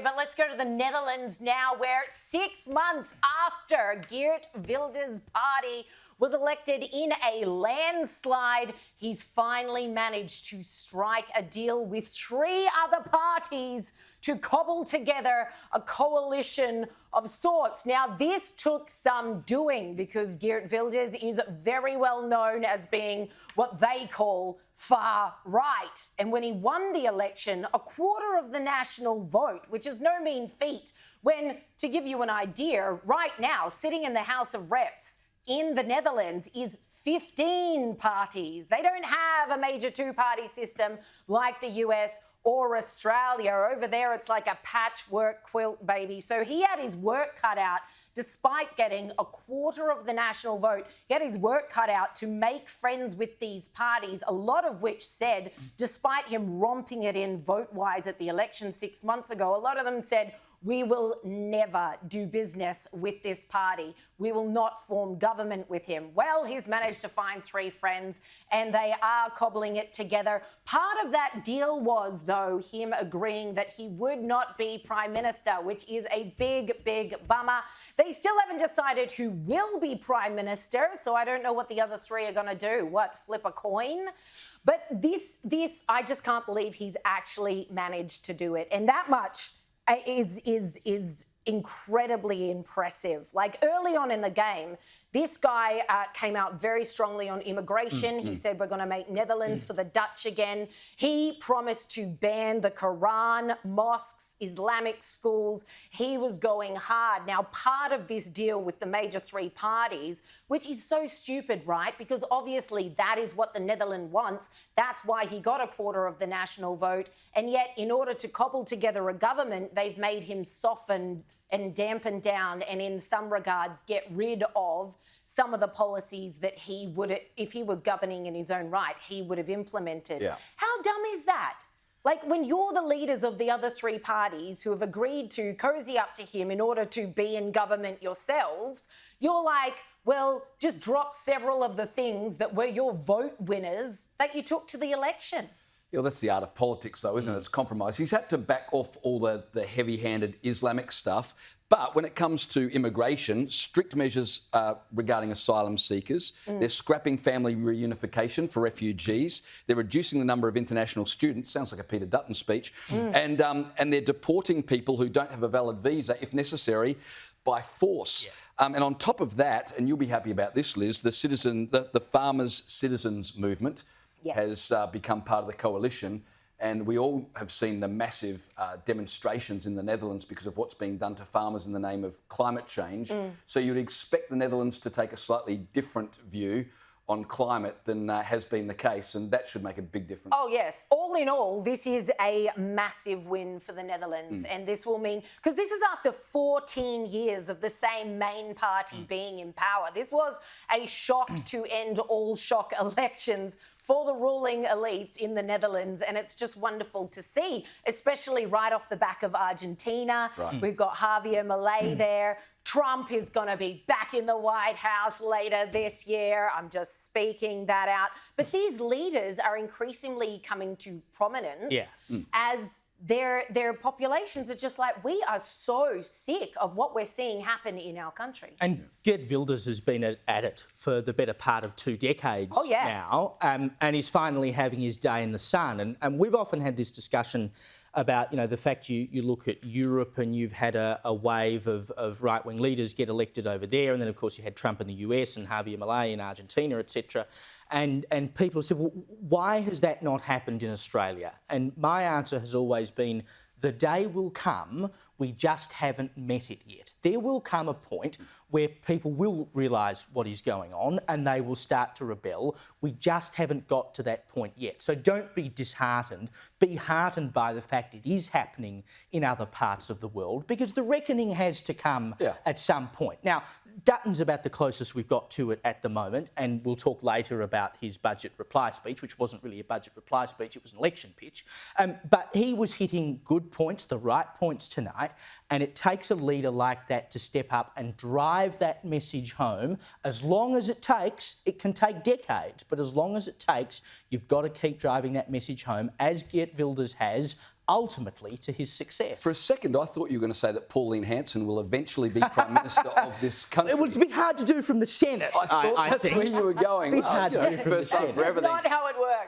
but let's go to the Netherlands now, where 6 months after Geert Wilders' party was elected in a landslide, he's finally managed to strike a deal with 3 other parties to cobble together a coalition of sorts. Now, this took some doing because Geert Wilders is very well known as being what they call far right. And when he won the election, a quarter of the national vote, which is no mean feat, when, to give you an idea, right now, sitting in the House of Reps in the Netherlands is 15 parties. They don't have a major two-party system like the US or Australia. Over there, it's like a patchwork quilt, baby. So he had his work cut out. Despite getting a quarter of the national vote, he had his work cut out to make friends with these parties, a lot of which said, despite him romping it in vote-wise at the election 6 months ago, a lot of them said, we will never do business with this party. We will not form government with him. Well, he's managed to find 3 friends and they are cobbling it together. Part of that deal was, though, him agreeing that he would not be Prime Minister, which is a big, big bummer. They still haven't decided who will be Prime Minister, so I don't know what the other 3 are going to do. What, flip a coin? But this, I just can't believe he's actually managed to do it. And that much is incredibly impressive. Like, early on in the game, this guy came out very strongly on immigration. He said, we're going to make Netherlands for the Dutch again. He promised to ban the Quran, mosques, Islamic schools. He was going hard. Now, part of this deal with the major 3 parties, which is so stupid, right? Because obviously that is what the Netherlands wants. That's why he got a quarter of the national vote. And yet, in order to cobble together a government, they've made him soften and dampen down and in some regards get rid of some of the policies that he would, if he was governing in his own right, he would have implemented. Yeah. How dumb is that? Like, when you're the leaders of the other 3 parties who have agreed to cozy up to him in order to be in government yourselves, you're like, well, just drop several of the things that were your vote winners that you took to the election. Yeah, well, that's the art of politics, though, isn't it? It's compromise. He's had to back off all the heavy-handed Islamic stuff. But when it comes to immigration, strict measures regarding asylum seekers. They're scrapping family reunification for refugees. They're reducing the number of international students. Sounds like a Peter Dutton speech. And they're deporting people who don't have a valid visa, if necessary, by force. Yeah. And on top of that, and you'll be happy about this, Liz, the Farmers' Citizens Movement has become part of the coalition, and we all have seen the massive demonstrations in the Netherlands because of what's being done to farmers in the name of climate change. So you'd expect the Netherlands to take a slightly different view on climate than has been the case, and that should make a big difference. Oh, yes. All in all, this is a massive win for the Netherlands, and this will mean, because this is after 14 years of the same main party being in power. This was a shock to end all shock elections for the ruling elites in the Netherlands, and it's just wonderful to see, especially right off the back of Argentina. Right. We've got Javier Milei there. Trump is going to be back in the White House later this year. I'm just speaking that out. But these leaders are increasingly coming to prominence as their populations are just like, we are so sick of what we're seeing happen in our country. And Geert Wilders has been at it for the better part of 2 decades now, and he's finally having his day in the sun. And we've often had this discussion about, you know, the fact you look at Europe and you've had a wave of right-wing leaders get elected over there, and then, of course, you had Trump in the US and Javier Milei in Argentina, etc. And people have said, well, why has that not happened in Australia? And my answer has always been, the day will come, we just haven't met it yet. There will come a point where people will realise what is going on and they will start to rebel. We just haven't got to that point yet. So don't be disheartened. Be heartened by the fact it is happening in other parts of the world, because the reckoning has to come at some point. Now, Dutton's about the closest we've got to it at the moment, and we'll talk later about his budget reply speech, which wasn't really a budget reply speech, it was an election pitch. But he was hitting good points, the right points tonight, and it takes a leader like that to step up and drive that message home. As long as it takes, it can take decades, but as long as it takes, you've got to keep driving that message home, as Geert Wilders has, ultimately to his success. For a second, I thought you were going to say that Pauline Hanson will eventually be Prime Minister of this country. It was a bit hard to do from the Senate, I thought that's think. where you were going. It's hard to do from the first time Senate. for That's everything. not how it works.